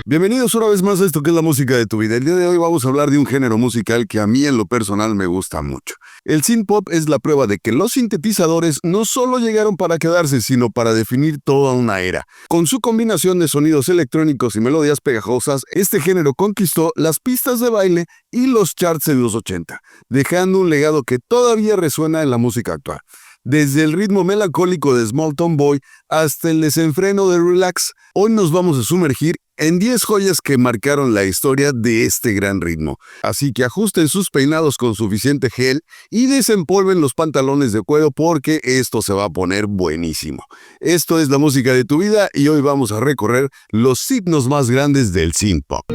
Bienvenidos una vez más a esto que es la música de tu vida. El día de hoy vamos a hablar de un género musical que a mí en lo personal me gusta mucho. El synth-pop es la prueba de que los sintetizadores no solo llegaron para quedarse, sino para definir toda una era. Con su combinación de sonidos electrónicos y melodías pegajosas, este género conquistó las pistas de baile y los charts de los 80, dejando un legado que todavía resuena en la música actual. Desde el ritmo melancólico de Small Town Boy hasta el desenfreno de Relax, hoy nos vamos a sumergir en 10 joyas que marcaron la historia de este gran ritmo. Así que ajusten sus peinados con suficiente gel y desempolven los pantalones de cuero porque esto se va a poner buenísimo. Esto es la música de tu vida y hoy vamos a recorrer los signos más grandes del synth pop.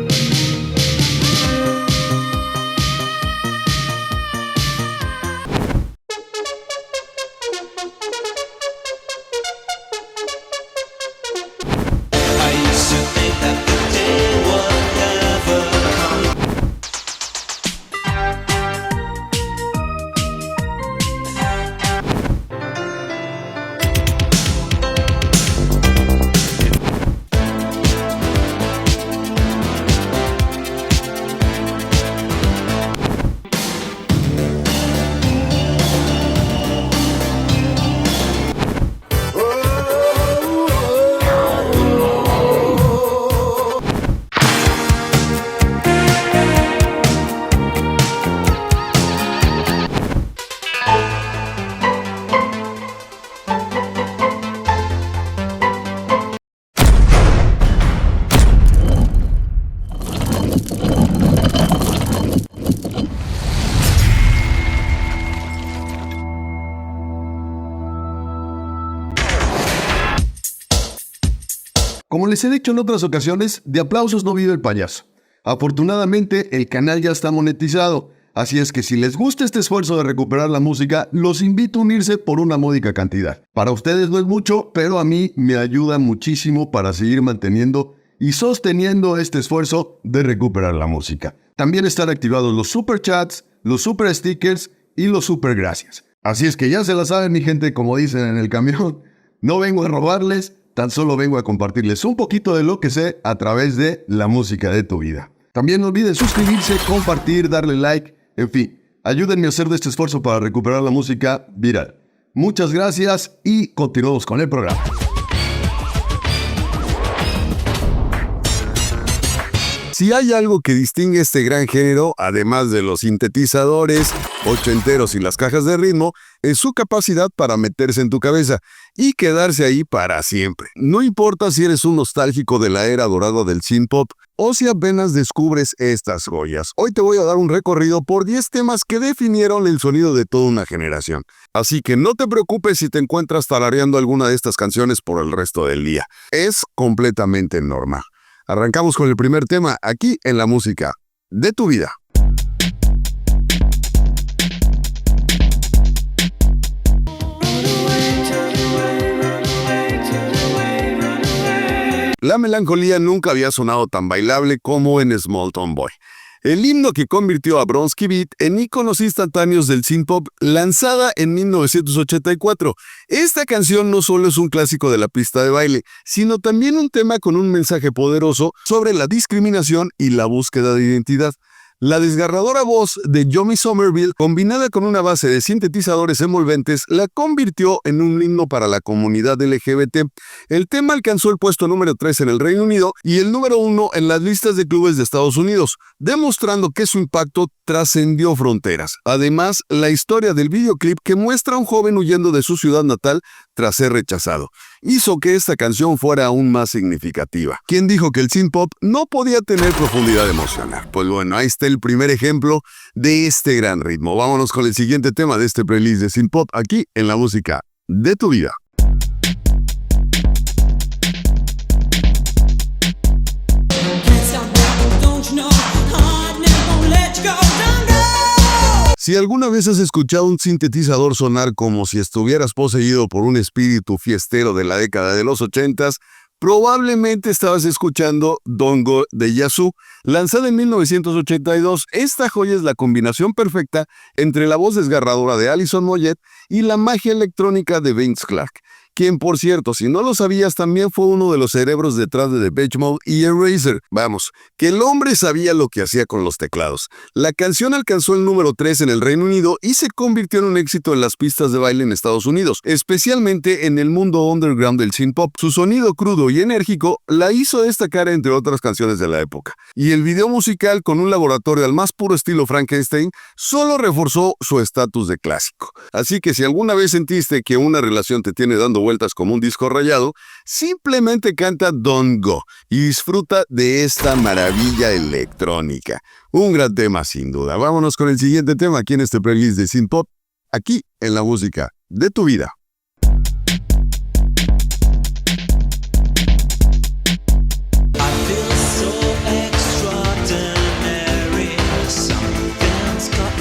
Como les he dicho en otras ocasiones, de aplausos no vive el payaso. Afortunadamente, el canal ya está monetizado, así es que si les gusta este esfuerzo de recuperar la música, los invito a unirse por una módica cantidad. Para ustedes no es mucho, pero a mí me ayuda muchísimo para seguir manteniendo y sosteniendo este esfuerzo de recuperar la música. También están activados los super chats, los super stickers y los super gracias. Así es que ya se la saben, mi gente, como dicen en el camión, no vengo a robarles, tan solo vengo a compartirles un poquito de lo que sé a través de la música de tu vida. También no olviden suscribirse, compartir, darle like, en fin, ayúdenme a hacer de este esfuerzo para recuperar la música viral. Muchas gracias y continuamos con el programa. Si hay algo que distingue este gran género, además de los sintetizadores ochenteros y las cajas de ritmo, es su capacidad para meterse en tu cabeza y quedarse ahí para siempre. No importa si eres un nostálgico de la era dorada del synth pop o si apenas descubres estas joyas. Hoy te voy a dar un recorrido por 10 temas que definieron el sonido de toda una generación. Así que no te preocupes si te encuentras tarareando alguna de estas canciones por el resto del día. Es completamente normal. Arrancamos con el primer tema aquí en la música de tu vida. La melancolía nunca había sonado tan bailable como en Small Town Boy, el himno que convirtió a Bronski Beat en íconos instantáneos del synth pop, lanzada en 1984. Esta canción no solo es un clásico de la pista de baile, sino también un tema con un mensaje poderoso sobre la discriminación y la búsqueda de identidad. La desgarradora voz de Johnny Somerville, combinada con una base de sintetizadores envolventes, la convirtió en un himno para la comunidad LGBT. El tema alcanzó el puesto número 3 en el Reino Unido y el número 1 en las listas de clubes de Estados Unidos, demostrando que su impacto trascendió fronteras. Además, la historia del videoclip, que muestra a un joven huyendo de su ciudad natal tras ser rechazado, hizo que esta canción fuera aún más significativa. ¿Quién dijo que el synth pop no podía tener profundidad emocional? Pues bueno, ahí está el primer ejemplo de este gran ritmo. Vámonos con el siguiente tema de este playlist de synth pop aquí en la música de tu vida. Si alguna vez has escuchado un sintetizador sonar como si estuvieras poseído por un espíritu fiestero de la década de los 80s, probablemente estabas escuchando Don't Go de Yazoo, lanzada en 1982. Esta joya es la combinación perfecta entre la voz desgarradora de Alison Moyet y la magia electrónica de Vince Clarke, quien por cierto, si no lo sabías, también fue uno de los cerebros detrás de Depeche Mode y Eraser. Vamos, que el hombre sabía lo que hacía con los teclados. La canción alcanzó el número 3 en el Reino Unido y se convirtió en un éxito en las pistas de baile en Estados Unidos, especialmente en el mundo underground del synth pop. Su sonido crudo y enérgico la hizo destacar entre otras canciones de la época. Y el video musical, con un laboratorio al más puro estilo Frankenstein, solo reforzó su estatus de clásico. Así que si alguna vez sentiste que una relación te tiene dando vueltas como un disco rayado, simplemente canta Don't Go y disfruta de esta maravilla electrónica. Un gran tema sin duda. Vámonos con el siguiente tema aquí en este playlist de synth pop, aquí en la música de tu vida.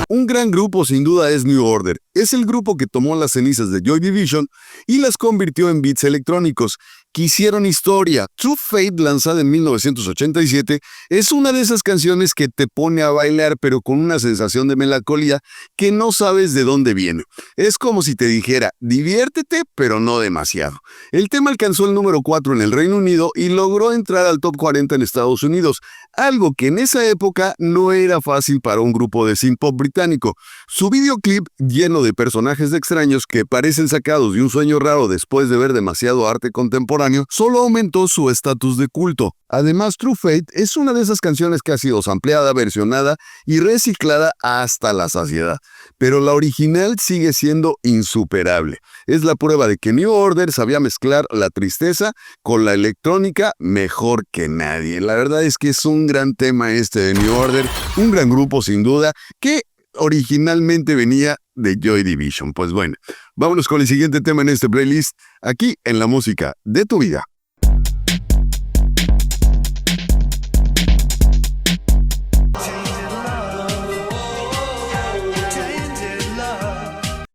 Un gran grupo sin duda es New Order. Es el grupo que tomó las cenizas de Joy Division y las convirtió en beats electrónicos que hicieron historia. True Fate, lanzada en 1987, es una de esas canciones que te pone a bailar pero con una sensación de melancolía que no sabes de dónde viene. Es como si te dijera, diviértete pero no demasiado. El tema alcanzó el número 4 en el Reino Unido y logró entrar al top 40 en Estados Unidos, algo que en esa época no era fácil para un grupo de synth pop británico. Su videoclip, lleno de personajes extraños que parecen sacados de un sueño raro después de ver demasiado arte contemporáneo, solo aumentó su estatus de culto. Además, True Fate es una de esas canciones que ha sido sampleada, versionada y reciclada hasta la saciedad. Pero la original sigue siendo insuperable. Es la prueba de que New Order sabía mezclar la tristeza con la electrónica mejor que nadie. La verdad es que es un gran tema este de New Order, un gran grupo sin duda, que originalmente venía de Joy Division. Pues bueno, vámonos con el siguiente tema en este playlist, aquí en la música de tu vida.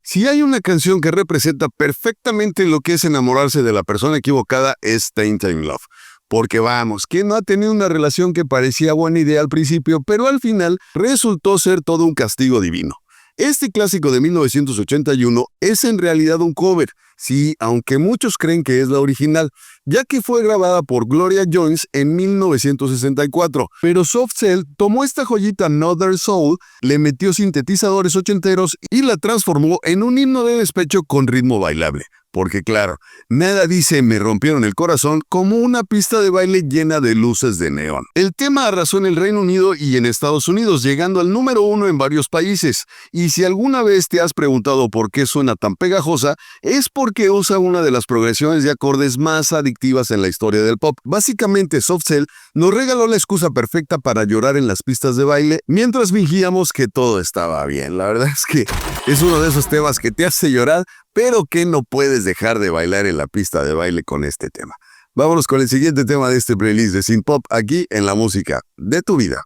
Si hay una canción que representa perfectamente lo que es enamorarse de la persona equivocada, es Tainted Love. Porque vamos, ¿quién no ha tenido una relación que parecía buena idea al principio, pero al final resultó ser todo un castigo divino? Este clásico de 1981 es en realidad un cover, sí, aunque muchos creen que es la original, ya que fue grabada por Gloria Jones en 1964. Pero Soft Cell tomó esta joyita Another Soul, le metió sintetizadores ochenteros y la transformó en un himno de despecho con ritmo bailable. Porque claro, nada dice "me rompieron el corazón" como una pista de baile llena de luces de neón. El tema arrasó en el Reino Unido y en Estados Unidos, llegando al número 1 en varios países. Y si alguna vez te has preguntado por qué suena tan pegajosa, es porque usa una de las progresiones de acordes más adictivas en la historia del pop. Básicamente, Soft Cell nos regaló la excusa perfecta para llorar en las pistas de baile mientras fingíamos que todo estaba bien. La verdad es que es uno de esos temas que te hace llorar, pero que no puedes dejar de bailar en la pista de baile con este tema. Vámonos con el siguiente tema de este playlist de synth pop aquí en la música de tu vida.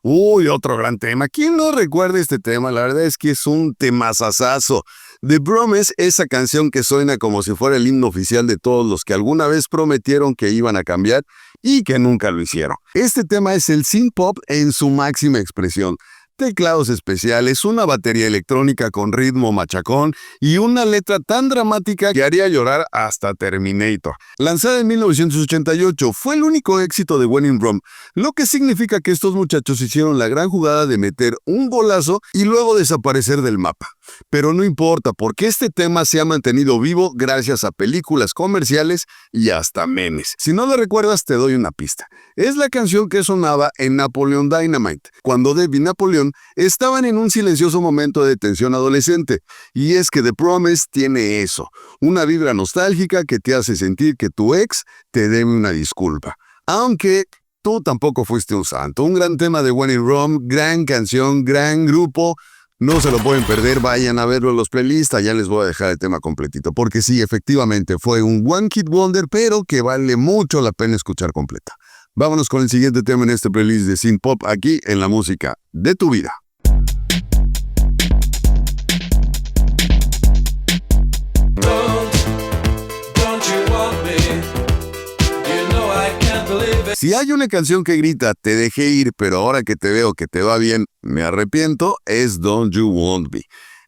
Uy, otro gran tema. ¿Quién no recuerda este tema? La verdad es que es un temazazazo. The Promise, esa canción que suena como si fuera el himno oficial de todos los que alguna vez prometieron que iban a cambiar y que nunca lo hicieron. Este tema es el synth pop en su máxima expresión. Teclados especiales, una batería electrónica con ritmo machacón y una letra tan dramática que haría llorar hasta Terminator. Lanzada en 1988, fue el único éxito de When in Rome, lo que significa que estos muchachos hicieron la gran jugada de meter un golazo y luego desaparecer del mapa. Pero no importa, porque este tema se ha mantenido vivo gracias a películas comerciales y hasta memes. Si no lo recuerdas, te doy una pista. Es la canción que sonaba en Napoleon Dynamite, cuando Deb y Napoleón estaban en un silencioso momento de tensión adolescente. Y es que The Promise tiene eso, una vibra nostálgica que te hace sentir que tu ex te debe una disculpa. Aunque tú tampoco fuiste un santo. Un gran tema de When in Rome, gran canción, gran grupo. No se lo pueden perder, vayan a verlo en los playlists, ya les voy a dejar el tema completito, porque sí, efectivamente fue un One Hit Wonder, pero que vale mucho la pena escuchar completa. Vámonos con el siguiente tema en este playlist de synth pop aquí en la música de tu vida. Si hay una canción que grita, te dejé ir, pero ahora que te veo que te va bien, me arrepiento, es Don't You Want Me.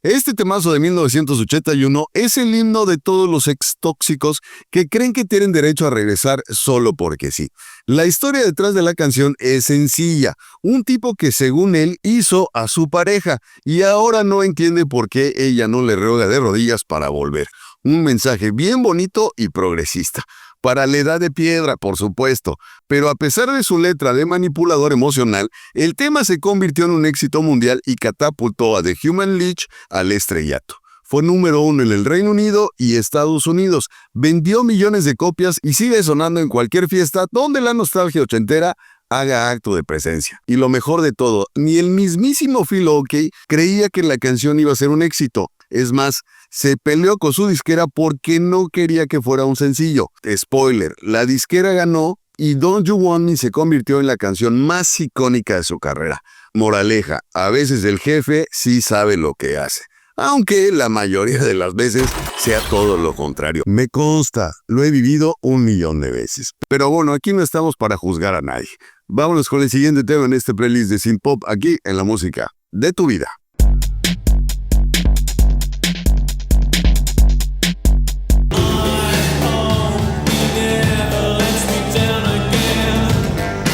Este temazo de 1981 es el himno de todos los ex tóxicos que creen que tienen derecho a regresar solo porque sí. La historia detrás de la canción es sencilla. Un tipo que según él hizo a su pareja y ahora no entiende por qué ella no le ruega de rodillas para volver. Un mensaje bien bonito y progresista. Para la edad de piedra, por supuesto, pero a pesar de su letra de manipulador emocional, el tema se convirtió en un éxito mundial y catapultó a The Human Leech al estrellato. Fue número 1 en el Reino Unido y Estados Unidos, vendió millones de copias y sigue sonando en cualquier fiesta donde la nostalgia ochentera haga acto de presencia. Y lo mejor de todo, ni el mismísimo Phil Oakey creía que la canción iba a ser un éxito. Es más, se peleó con su disquera porque no quería que fuera un sencillo. Spoiler, la disquera ganó y Don't You Want Me se convirtió en la canción más icónica de su carrera. Moraleja, a veces el jefe sí sabe lo que hace. Aunque la mayoría de las veces sea todo lo contrario. Me consta, lo he vivido 1,000,000 de veces. Pero bueno, aquí no estamos para juzgar a nadie. Vámonos con el siguiente tema en este playlist de Synth Pop aquí en la música de tu vida.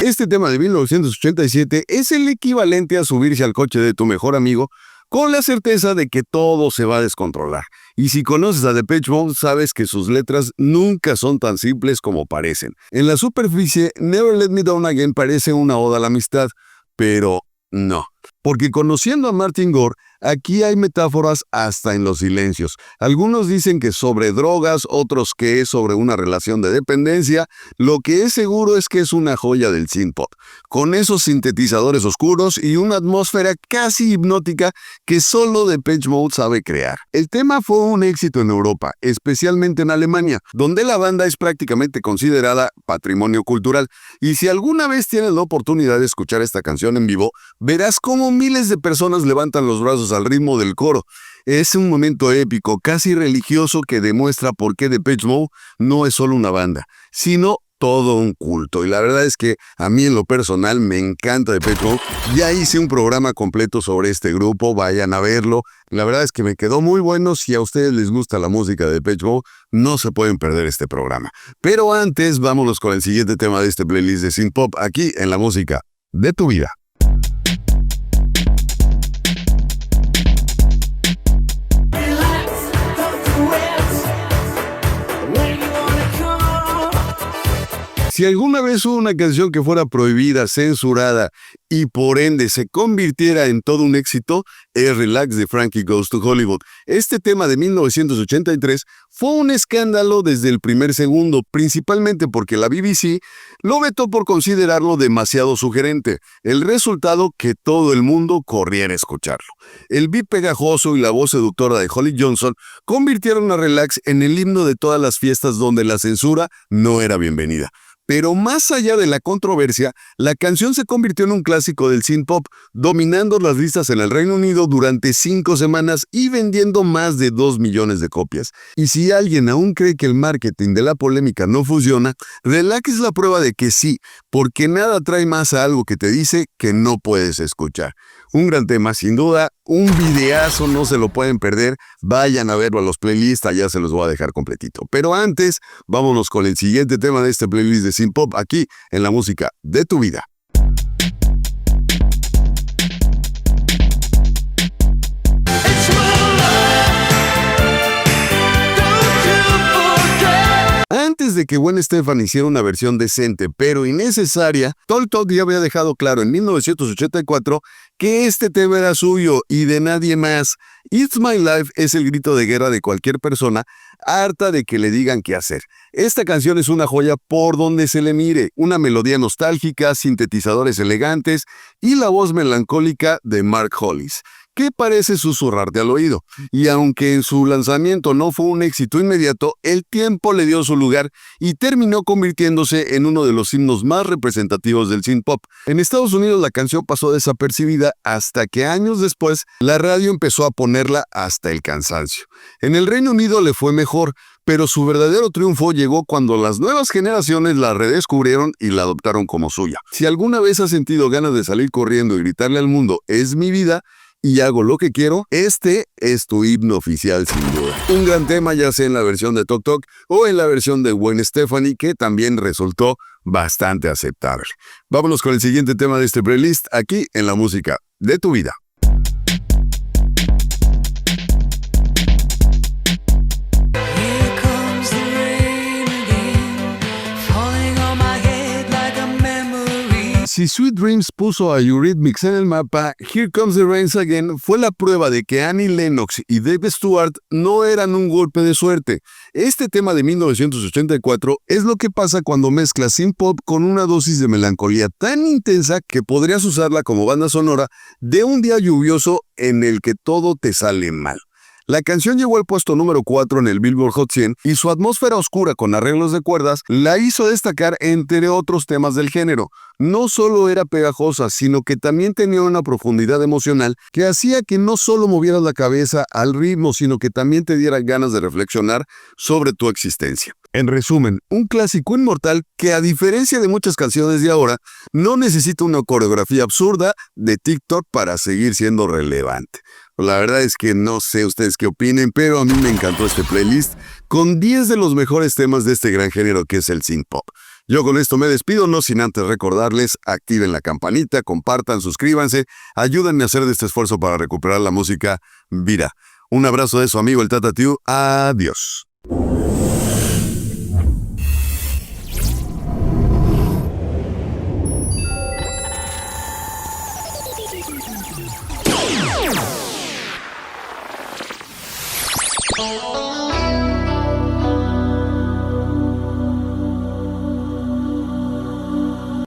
Este tema de 1987 es el equivalente a subirse al coche de tu mejor amigo con la certeza de que todo se va a descontrolar. Y si conoces a Depeche Mode, sabes que sus letras nunca son tan simples como parecen. En la superficie, Never Let Me Down Again parece una oda a la amistad, pero no. Porque conociendo a Martin Gore, aquí hay metáforas hasta en los silencios. Algunos dicen que sobre drogas, otros que es sobre una relación de dependencia. Lo que es seguro es que es una joya del synth pop, con esos sintetizadores oscuros y una atmósfera casi hipnótica que solo Depeche Mode sabe crear. El tema fue un éxito en Europa, especialmente en Alemania, donde la banda es prácticamente considerada patrimonio cultural. Y si alguna vez tienes la oportunidad de escuchar esta canción en vivo, verás cómo miles de personas levantan los brazos al ritmo del coro. Es un momento épico, casi religioso, que demuestra por qué Depeche Mode no es solo una banda, sino todo un culto. Y la verdad es que a mí en lo personal me encanta Depeche Mode. Ya hice un programa completo sobre este grupo, vayan a verlo. La verdad es que me quedó muy bueno. Si a ustedes les gusta la música de Depeche Mode, no se pueden perder este programa. Pero antes, vámonos con el siguiente tema de este playlist de Synth Pop aquí en la música de tu vida. Si alguna vez hubo una canción que fuera prohibida, censurada y por ende se convirtiera en todo un éxito, es Relax de Frankie Goes to Hollywood. Este tema de 1983 fue un escándalo desde el primer segundo, principalmente porque la BBC lo vetó por considerarlo demasiado sugerente. El resultado, que todo el mundo corriera a escucharlo. El beat pegajoso y la voz seductora de Holly Johnson convirtieron a Relax en el himno de todas las fiestas donde la censura no era bienvenida. Pero más allá de la controversia, la canción se convirtió en un clásico del synth pop, dominando las listas en el Reino Unido durante 5 semanas y vendiendo más de 2 millones de copias. Y si alguien aún cree que el marketing de la polémica no funciona, Relax es la prueba de que sí, porque nada trae más a algo que te dice que no puedes escuchar. Un gran tema, sin duda, un videazo, no se lo pueden perder. Vayan a verlo a los playlists, allá se los voy a dejar completito. Pero antes, vámonos con el siguiente tema de este playlist de Synth Pop aquí en la música de tu vida. Antes de que Gwen Stefani hiciera una versión decente pero innecesaria, Talk Talk ya había dejado claro en 1984 que este tema era suyo y de nadie más. It's My Life es el grito de guerra de cualquier persona harta de que le digan qué hacer. Esta canción es una joya por donde se le mire, una melodía nostálgica, sintetizadores elegantes y la voz melancólica de Mark Hollis, que parece susurrarte al oído. Y aunque en su lanzamiento no fue un éxito inmediato, el tiempo le dio su lugar y terminó convirtiéndose en uno de los himnos más representativos del synth-pop. En Estados Unidos la canción pasó desapercibida hasta que años después la radio empezó a ponerla hasta el cansancio. En el Reino Unido le fue mejor, pero su verdadero triunfo llegó cuando las nuevas generaciones la redescubrieron y la adoptaron como suya. Si alguna vez has sentido ganas de salir corriendo y gritarle al mundo, "Es mi vida y hago lo que quiero", este es tu himno oficial sin duda. Un gran tema, ya sea en la versión de Tok Tok o en la versión de Gwen Stefani, que también resultó bastante aceptable. Vámonos con el siguiente tema de este playlist, aquí en La Música de tu Vida. Si Sweet Dreams puso a Eurythmics en el mapa, Here Comes the Rain Again fue la prueba de que Annie Lennox y Dave Stewart no eran un golpe de suerte. Este tema de 1984 es lo que pasa cuando mezclas synth pop con una dosis de melancolía tan intensa que podrías usarla como banda sonora de un día lluvioso en el que todo te sale mal. La canción llegó al puesto número 4 en el Billboard Hot 100 y su atmósfera oscura con arreglos de cuerdas la hizo destacar entre otros temas del género. No solo era pegajosa, sino que también tenía una profundidad emocional que hacía que no solo movieras la cabeza al ritmo, sino que también te diera ganas de reflexionar sobre tu existencia. En resumen, un clásico inmortal que, a diferencia de muchas canciones de ahora, no necesita una coreografía absurda de TikTok para seguir siendo relevante. La verdad es que no sé ustedes qué opinen, pero a mí me encantó este playlist con 10 de los mejores temas de este gran género que es el synth pop. Yo con esto me despido, no sin antes recordarles, activen la campanita, compartan, suscríbanse, ayúdenme a hacer de este esfuerzo para recuperar la música viral. Un abrazo de su amigo el Tata Tiu, adiós.